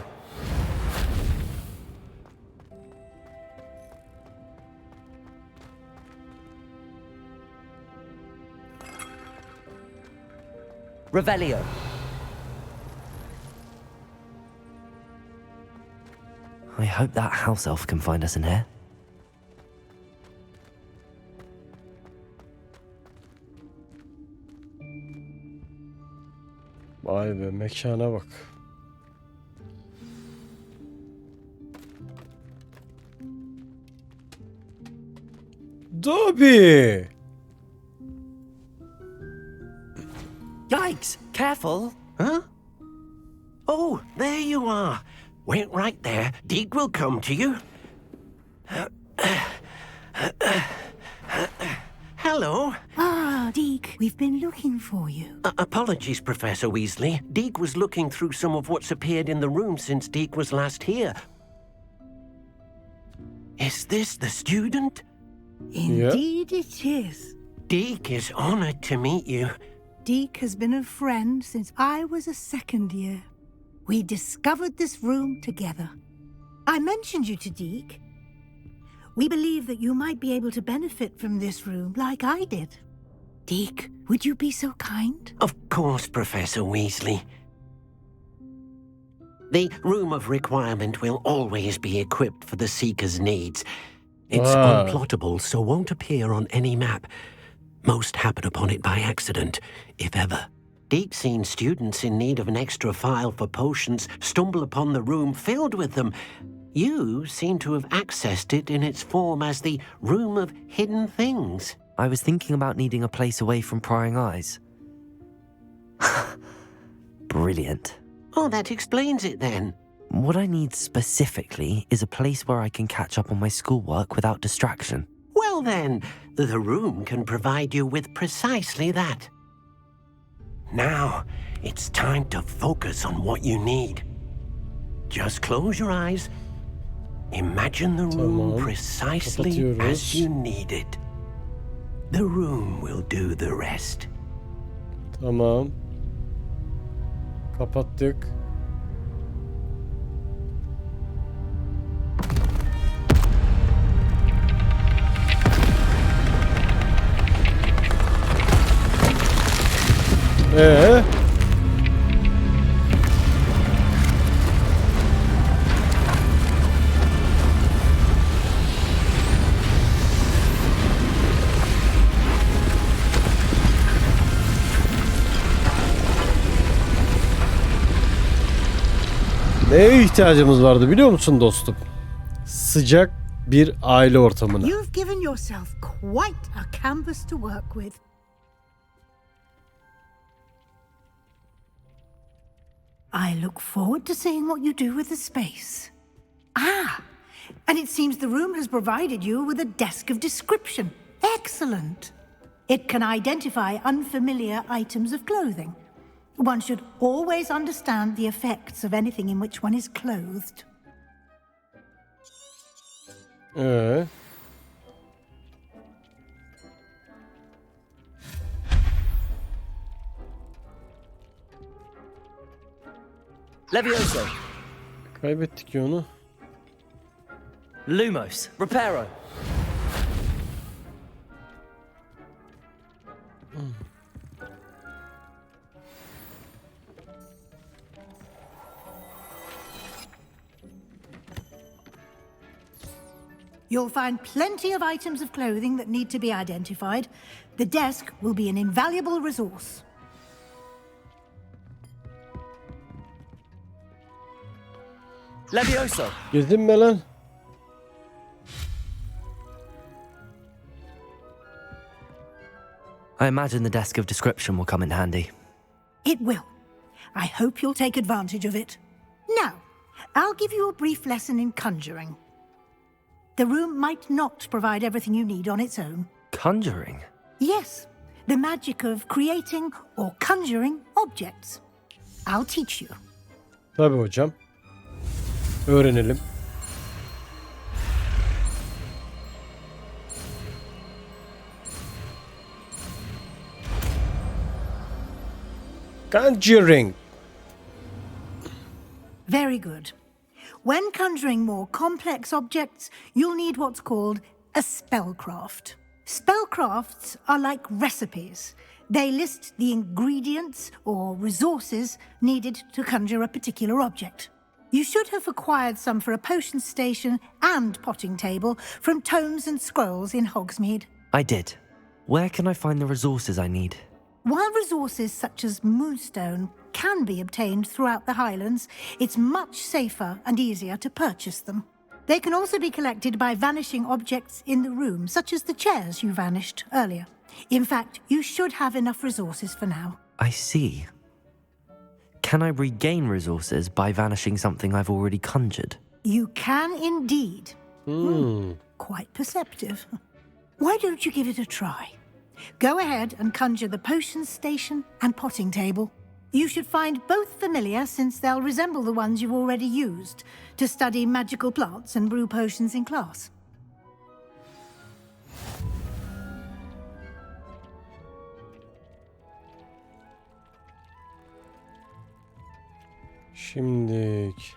Speaker 7: Revelio. I hope that house elf can find us in here.
Speaker 1: Vay be, mekana bak. Dobby!
Speaker 15: Yikes! Careful! Huh? Oh, there you are. Wait right there. Deke will come to you. Hello.
Speaker 10: Ah, Deke, we've been looking for you.
Speaker 15: Apologies, Professor Weasley. Deke was looking through some of what's appeared in the room since Deke was last here. Is this the student?
Speaker 10: Indeed it is.
Speaker 15: Deke is honored to meet you.
Speaker 10: Deke has been a friend since I was a second year. We discovered this room together. I mentioned you to Deke. We believe that you might be able to benefit from this room like I did. Deke, would you be so kind?
Speaker 15: Of course, Professor Weasley. The Room of Requirement will always be equipped for the Seeker's needs. It's unplottable, so won't appear on any map. Most happen upon it by accident, if ever. Deke's seen students in need of an extra file for potions stumble upon the room filled with them. You seem to have accessed it in its form as the Room of Hidden Things.
Speaker 7: I was thinking about needing a place away from prying eyes. Brilliant.
Speaker 15: Oh, that explains it then.
Speaker 7: What I need specifically is a place where I can catch up on my schoolwork without distraction.
Speaker 15: Well then, the room can provide you with precisely that. Now, it's time to focus on what you need. Just close your eyes. Imagine the room precisely as you need it. The room will do the rest.
Speaker 1: Tamam. Kapattık. Neye ihtiyacımız vardı biliyor musun dostum? Sıcak bir aile ortamına.
Speaker 10: You've given yourself quite a canvas to work with. I look forward to seeing what you do with the space. Ah, and it seems the room has provided you with a desk of description. Excellent. It can identify unfamiliar items of clothing. One should always understand the effects of anything in which one is clothed.
Speaker 11: Levioso.
Speaker 1: Kaybettik ya onu.
Speaker 11: Lumos. Reparo.
Speaker 10: You'll find plenty of items of clothing that need to be identified. The desk will be an invaluable resource.
Speaker 11: Levioso.
Speaker 1: Girdin mi lan?
Speaker 7: I imagine the desk of description will come in handy.
Speaker 10: It will. I hope you'll take advantage of it. Now, I'll give you a brief lesson in conjuring. The room might not provide everything you need on its own.
Speaker 7: Conjuring?
Speaker 10: Yes, the magic of creating or conjuring objects. I'll teach you.
Speaker 1: Tabii hocam. Öğrenelim. Conjuring.
Speaker 10: Very good. When conjuring more complex objects, you'll need what's called a spellcraft. Spellcrafts are like recipes. They list the ingredients or resources needed to conjure a particular object. You should have acquired some for a potion station and potting table from tomes and scrolls in Hogsmeade.
Speaker 7: I did. Where can I find the resources I need?
Speaker 10: While resources such as moonstone can be obtained throughout the Highlands, it's much safer and easier to purchase them. They can also be collected by vanishing objects in the room, such as the chairs you vanished earlier. In fact, you should have enough resources for now.
Speaker 7: I see. Can I regain resources by vanishing something I've already conjured?
Speaker 10: You can indeed. Quite perceptive. Why don't you give it a try? Go ahead and conjure the potion station and potting table. You should find both familiar, since they'll resemble the ones you've already used to study magical plants and brew potions in class.
Speaker 1: Şimdilik.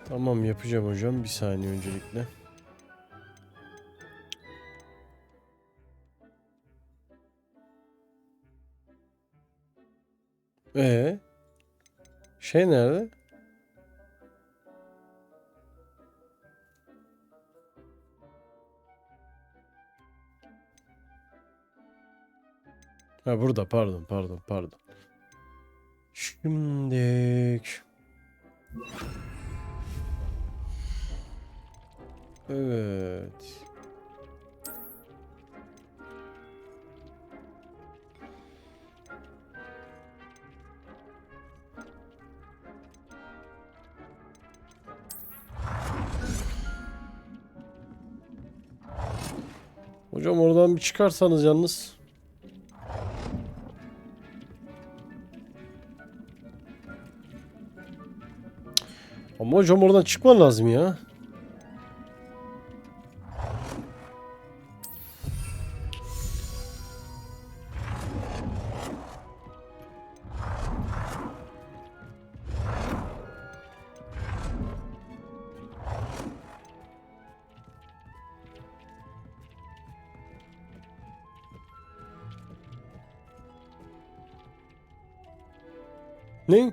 Speaker 1: Tamam, yapacağım hocam. Bir saniye öncelikle. Şey nerede? Ha, burada, pardon. Şimdilik. Evet. Hocam oradan bir çıkarsanız yalnız. Ama hocam oradan çıkman lazım ya. Ne?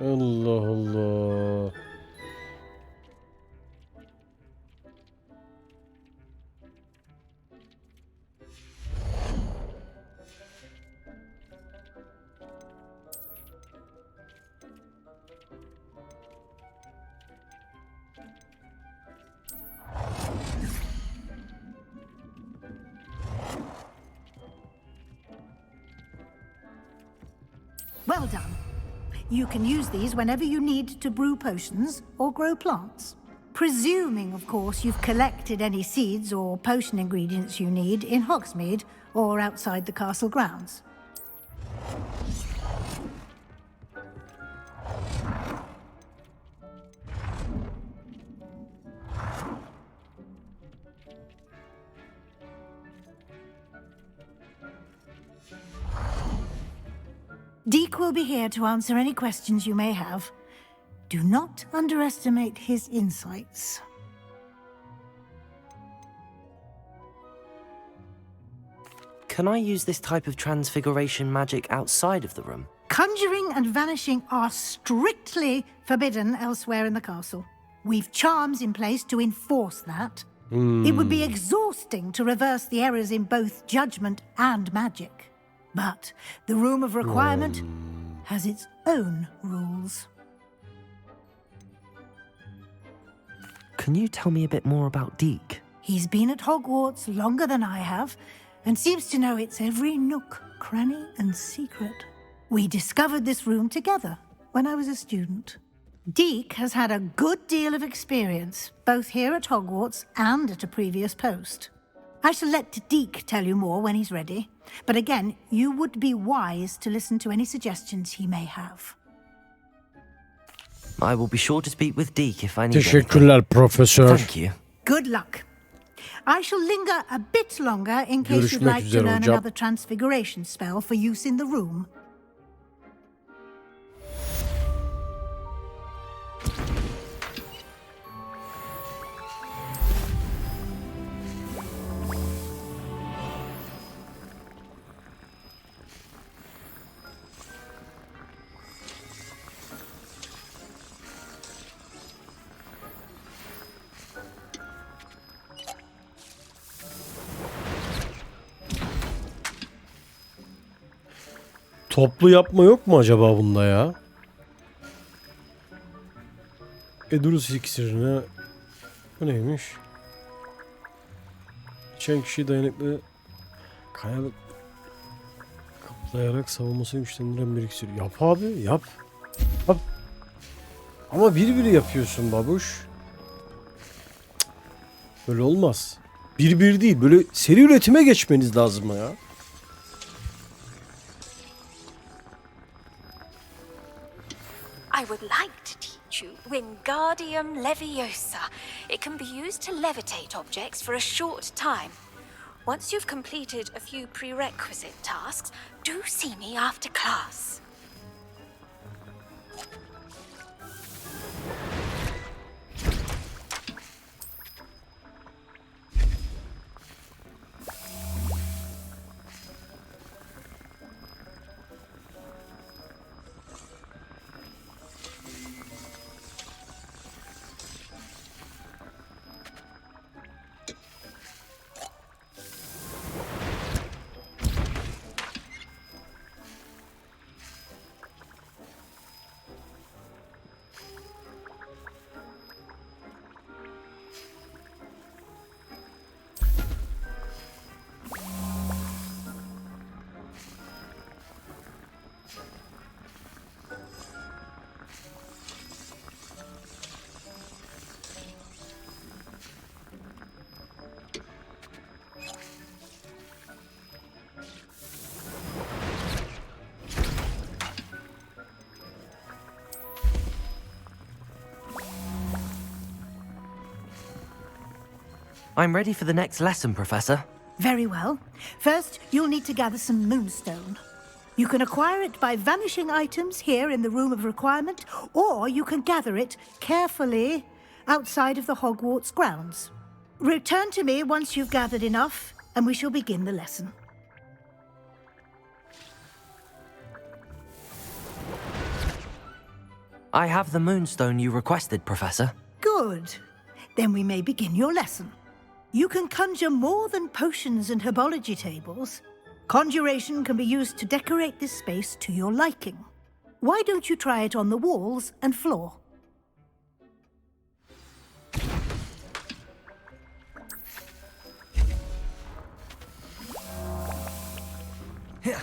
Speaker 1: Allah Allah.
Speaker 10: Well done. You can use these whenever you need to brew potions or grow plants. Presuming, of course, you've collected any seeds or potion ingredients you need in Hogsmeade or outside the castle grounds. Deke will be here to answer any questions you may have. Do not underestimate his insights.
Speaker 7: Can I use this type of transfiguration magic outside of the room?
Speaker 10: Conjuring and vanishing are strictly forbidden elsewhere in the castle. We've charms in place to enforce that. It would be exhausting to reverse the errors in both judgment and magic. But the Room of Requirement has its own rules.
Speaker 7: Can you tell me a bit more about Deke?
Speaker 10: He's been at Hogwarts longer than I have, and seems to know its every nook, cranny, and secret. We discovered this room together when I was a student. Deke has had a good deal of experience, both here at Hogwarts and at a previous post. I shall let Deke tell you more when he's ready, but again, you would be wise to listen to any suggestions he may have.
Speaker 7: I will be sure to speak with Deke if I need
Speaker 1: Teşekkürler Profesör.
Speaker 7: Thank you.
Speaker 10: Good luck. I shall linger a bit longer in case you'd
Speaker 1: Görüşmek
Speaker 10: like to
Speaker 1: üzere
Speaker 10: learn
Speaker 1: hocam.
Speaker 10: another transfiguration spell for use in the room.
Speaker 1: Toplu yapma yok mu acaba bunda ya? Edurus iksirine. Bu neymiş? İçen kişi dayanıklı kayalık kaplayarak savunmasını güçlendiren bir iksir. Yap abi yap. Yap. Ama bir yapıyorsun babuş. Cık. Böyle olmaz. Bir değil, böyle seri üretime geçmeniz lazım ya.
Speaker 16: I would like to teach you Wingardium Leviosa. It can be used to levitate objects for a short time. Once you've completed a few prerequisite tasks, do see me after class.
Speaker 7: I'm ready for the next lesson, Professor.
Speaker 10: Very well. First, you'll need to gather some moonstone. You can acquire it by vanishing items here in the Room of Requirement, or you can gather it carefully outside of the Hogwarts grounds. Return to me once you've gathered enough, and we shall begin the lesson.
Speaker 7: I have the moonstone you requested, Professor.
Speaker 10: Good. Then we may begin your lesson. You can conjure more than potions and herbology tables. Conjuration can be used to decorate this space to your liking. Why don't you try it on the walls and floor?
Speaker 7: Here.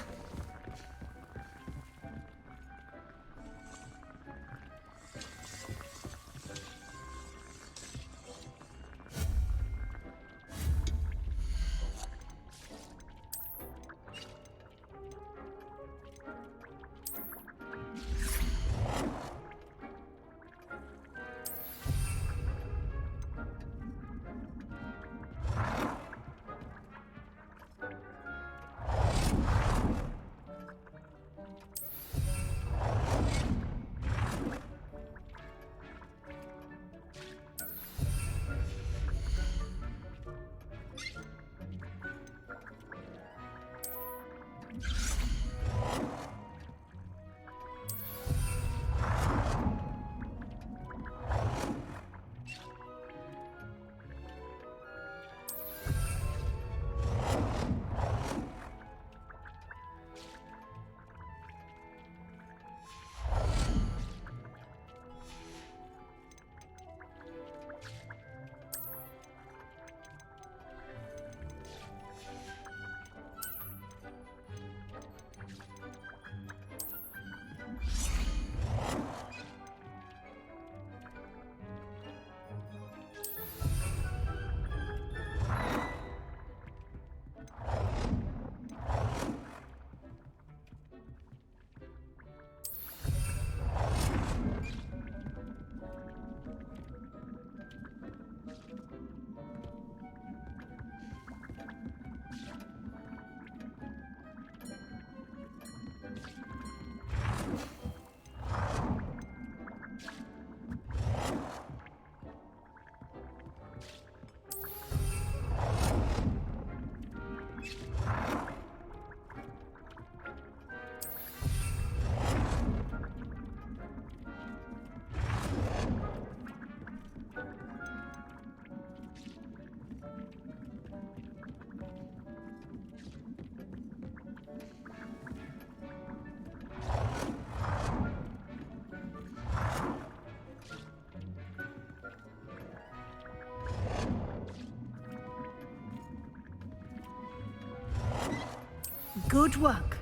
Speaker 10: Good work.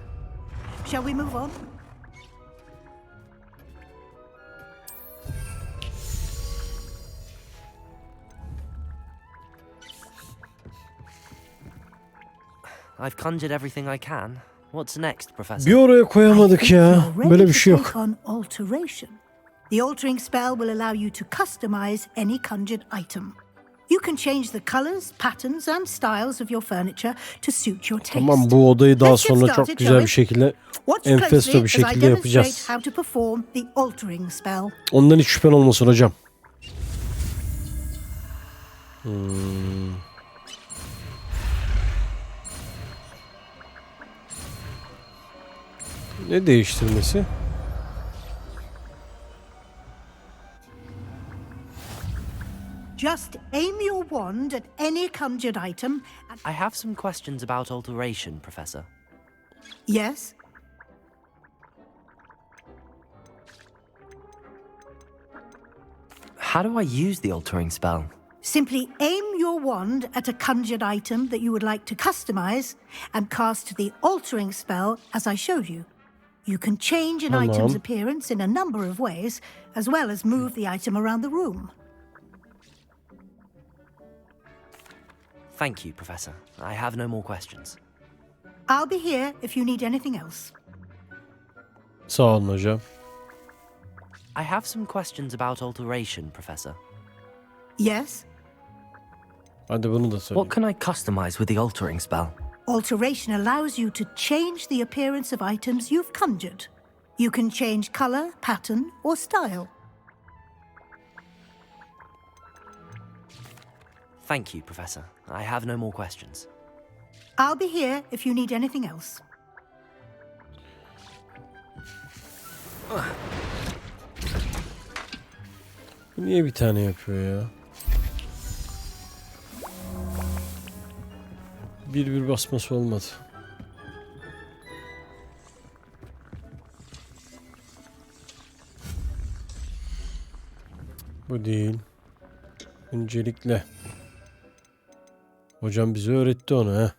Speaker 10: Shall we move on?
Speaker 7: I've conjured everything I can. What's next, Professor?
Speaker 1: Bir oraya koyamadık ya. Böyle bir şey yok.
Speaker 10: Take on alteration. The altering spell will allow you to customize any conjured item. You can change the colors, patterns and styles of your furniture to suit your taste.
Speaker 1: Tamam, bu odayı daha sonra çok güzel bir şekilde, enfesto bir şekilde yapacağız.
Speaker 10: How to perform the altering spell.
Speaker 1: Ondan hiç şüphen olmasın hocam. Ne değiştirmesi?
Speaker 10: Just aim your wand at any conjured item.
Speaker 7: I have some questions about alteration, Professor.
Speaker 10: Yes?
Speaker 7: How do I use the altering spell?
Speaker 10: Simply aim your wand at a conjured item that you would like to customize and cast the altering spell as I showed you. You can change an item's appearance in a number of ways, as well as move the item around the room.
Speaker 7: Thank you, Professor. I have no more questions.
Speaker 10: I'll be here if you need anything else.
Speaker 1: Sağ olun hocam.
Speaker 7: I have some questions about alteration, Professor.
Speaker 10: Yes?
Speaker 1: Hadi bunu da söyle.
Speaker 7: What can I customize with the altering spell?
Speaker 10: Alteration allows you to change the appearance of items you've conjured. You can change color, pattern, or style.
Speaker 7: Thank you, Professor. I have no more questions.
Speaker 10: I'll be here if you need anything else.
Speaker 1: Bu niye bir tane yapıyor ya? Bir basması olmadı. Bu değil. Öncelikle. Hocam bize öğretti onu ha.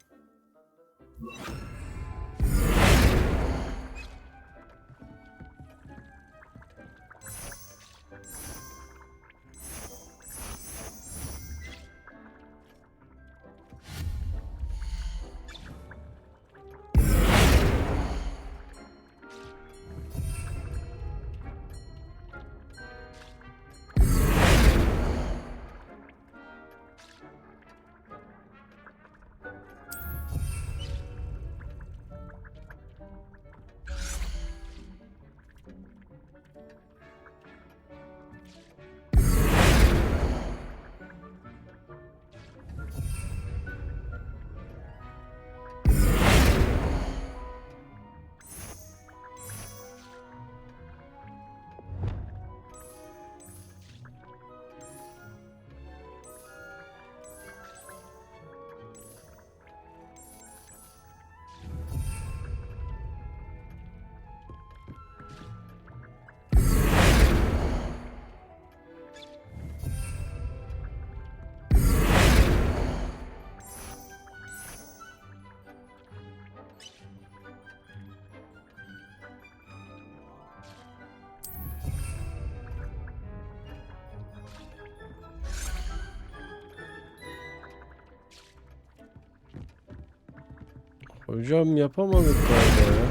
Speaker 1: Hocam yapamadık galiba ya.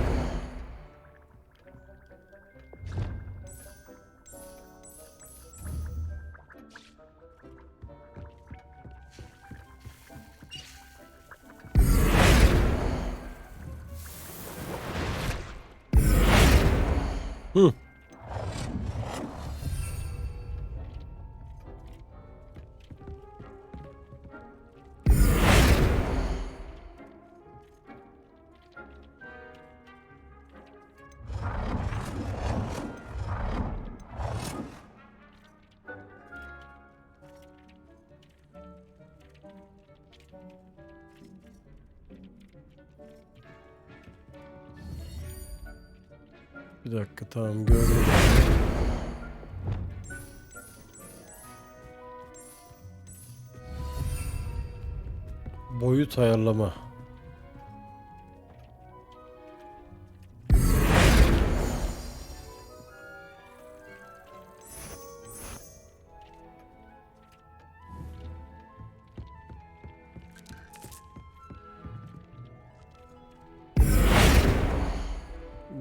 Speaker 1: Hı. Bir dakika, tamam, gördüm. Boyut ayarlama.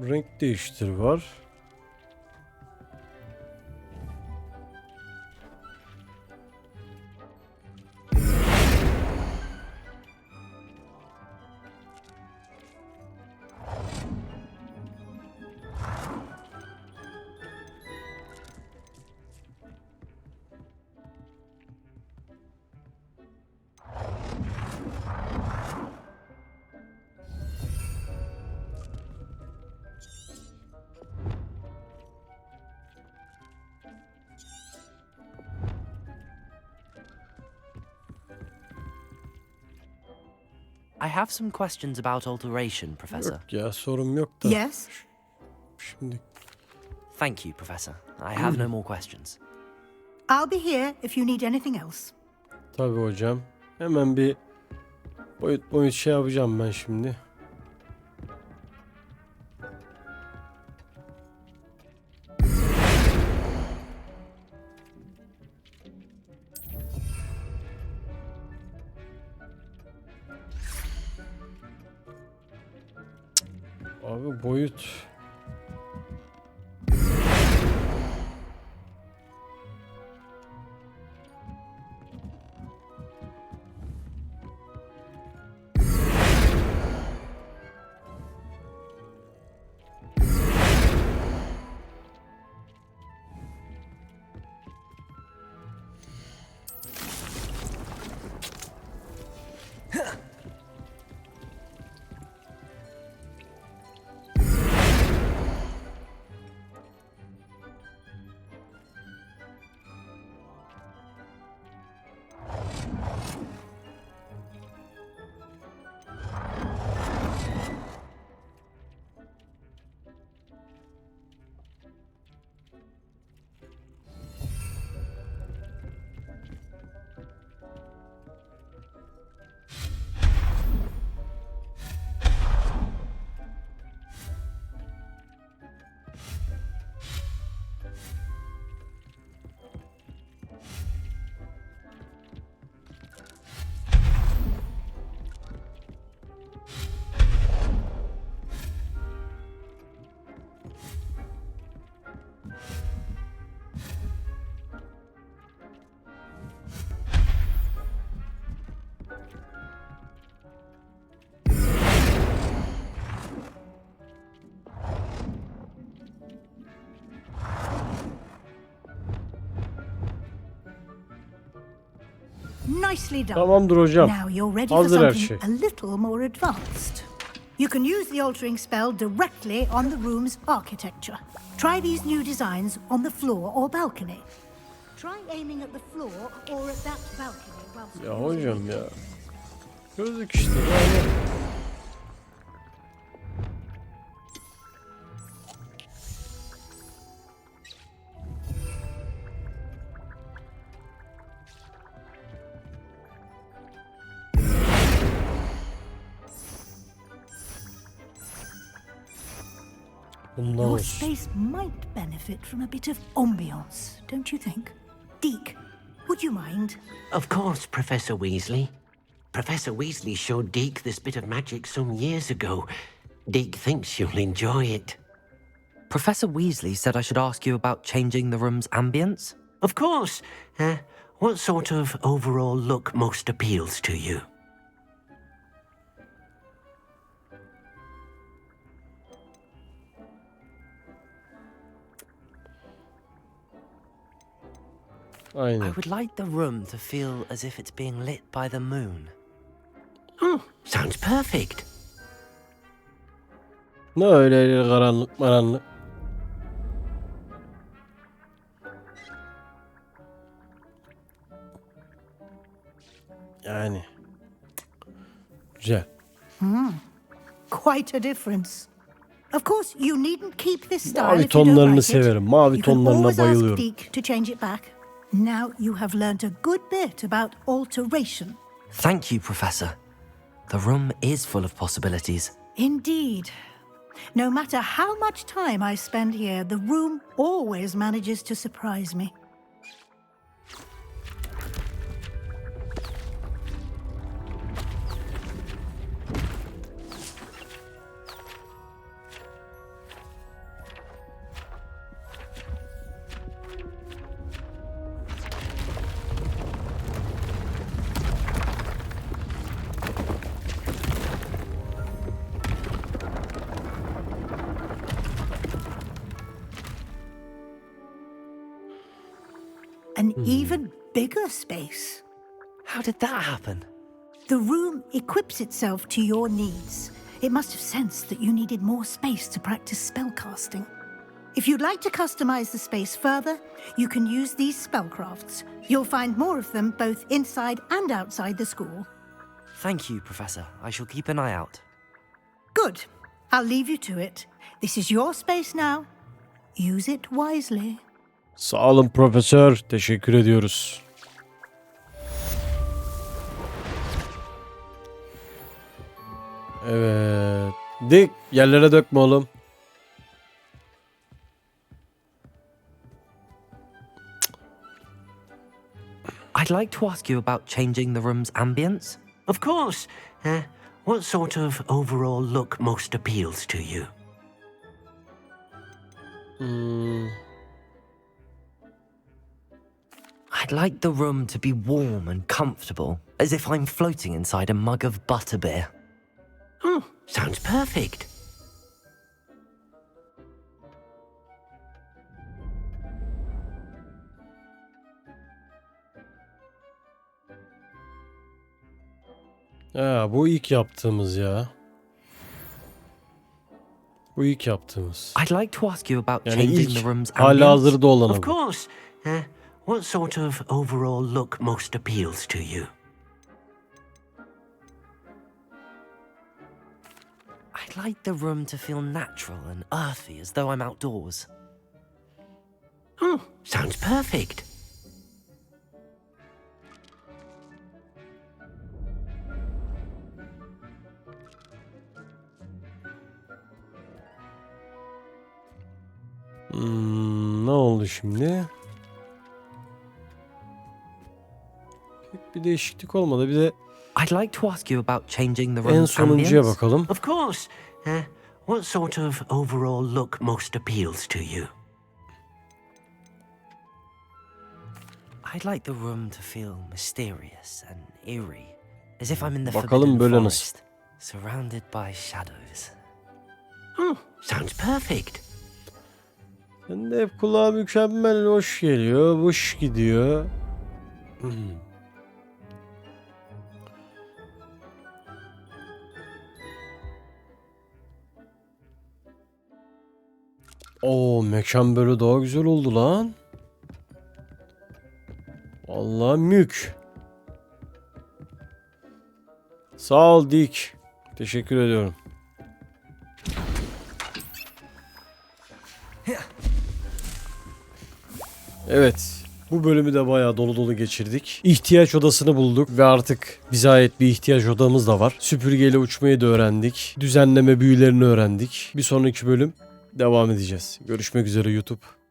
Speaker 1: Renk değiştir var.
Speaker 7: I have some questions about alteration, Professor.
Speaker 1: Yok ya, sorum yok da.
Speaker 10: Yes?
Speaker 1: Şimdi.
Speaker 7: Thank you, Professor. I have no more questions.
Speaker 10: I'll be here if you need anything else.
Speaker 1: Tabii hocam. Hemen bir boyut şey yapacağım ben şimdi. Abi boyut.
Speaker 10: Nicely done.
Speaker 1: Tamamdır hocam.
Speaker 10: Now you're ready for
Speaker 1: Hazır her
Speaker 10: something
Speaker 1: şey.
Speaker 10: a little more advanced. You can use the altering spell directly on the room's architecture. Try these new designs on the floor or balcony. Try aiming at the floor or at that balcony whilst
Speaker 1: Ya hocam ya. Gördük işte. Yani. Bundan
Speaker 10: Your
Speaker 1: olsun.
Speaker 10: space might benefit from a bit of ambiance, don't you think? Deke, would you mind?
Speaker 15: Of course, Professor Weasley. Professor Weasley showed Deke this bit of magic some years ago. Deke thinks you'll enjoy it.
Speaker 7: Professor Weasley said I should ask you about changing the room's ambience.
Speaker 15: Of course. What sort of overall look most appeals to you?
Speaker 7: I would like the room to feel as if it's being lit by the moon.
Speaker 15: Oh, sounds perfect.
Speaker 1: Ne öyle karanlık maranlık. Yani. Güzel.
Speaker 10: Quite a difference. Of course, you needn't keep this style
Speaker 1: Mavi
Speaker 10: if you don't
Speaker 1: tonlarını
Speaker 10: like it.
Speaker 1: severim. Mavi
Speaker 10: You can
Speaker 1: tonlarına
Speaker 10: always ask
Speaker 1: bayılıyorum.
Speaker 10: Deke to change it back. Now you have learnt a good bit about alteration.
Speaker 7: Thank you, Professor. The room is full of possibilities.
Speaker 10: Indeed. No matter how much time I spend here, the room always manages to surprise me. An even bigger space.
Speaker 7: How did that happen?
Speaker 10: The room equips itself to your needs. It must have sensed that you needed more space to practice spellcasting. If you'd like to customize the space further, you can use these spellcrafts. You'll find more of them both inside and outside the school.
Speaker 7: Thank you, Professor. I shall keep an eye out.
Speaker 10: Good. I'll leave you to it. This is your space now. Use it wisely.
Speaker 1: Sağ olun profesör. Teşekkür ediyoruz. Evet. Dik. Yerlere dökme oğlum.
Speaker 7: I'd like to ask you about changing the room's ambience.
Speaker 15: Of course. What sort of overall look most appeals to you?
Speaker 7: I'd like the room to be warm and comfortable, as if I'm floating inside a mug of butterbeer.
Speaker 15: Oh, sounds perfect.
Speaker 1: Ha, bu ilk yaptığımız ya. Bu ilk yaptığımız.
Speaker 7: I'd like to ask you about
Speaker 1: Yani
Speaker 7: changing
Speaker 1: ilk
Speaker 7: the room's
Speaker 1: hala
Speaker 7: ambience.
Speaker 1: hazırda olanı
Speaker 15: Of
Speaker 1: bu.
Speaker 15: course. What sort of overall look most appeals to you?
Speaker 7: I'd like the room to feel natural and earthy, as though I'm outdoors.
Speaker 15: Oh, sounds perfect.
Speaker 1: Ne oldu şimdi? Pek bir değişiklik olmadı. Bir de
Speaker 7: I'd like to ask you about changing the
Speaker 1: en
Speaker 7: room's
Speaker 1: sonuncuya
Speaker 7: ambience.
Speaker 1: bakalım.
Speaker 15: Of course. What sort of overall look most appeals to you?
Speaker 7: I'd like the room to feel mysterious and eerie, as if I'm in the
Speaker 1: Bakalım
Speaker 7: forbidden
Speaker 1: böyle
Speaker 7: forest, surrounded by shadows.
Speaker 15: Oh, sounds perfect.
Speaker 1: Sen de hep kulağa mükemmel, hoş geliyor, boş gidiyor. Oo, mekan böyle daha güzel oldu lan. Vallahi mük. Sağ ol Dick. Teşekkür ediyorum. Evet. Bu bölümü de bayağı dolu dolu geçirdik. İhtiyaç odasını bulduk ve artık bize ait bir ihtiyaç odamız da var. Süpürgeyle uçmayı da öğrendik. Düzenleme büyülerini öğrendik. Bir sonraki bölüm devam edeceğiz. Görüşmek üzere YouTube.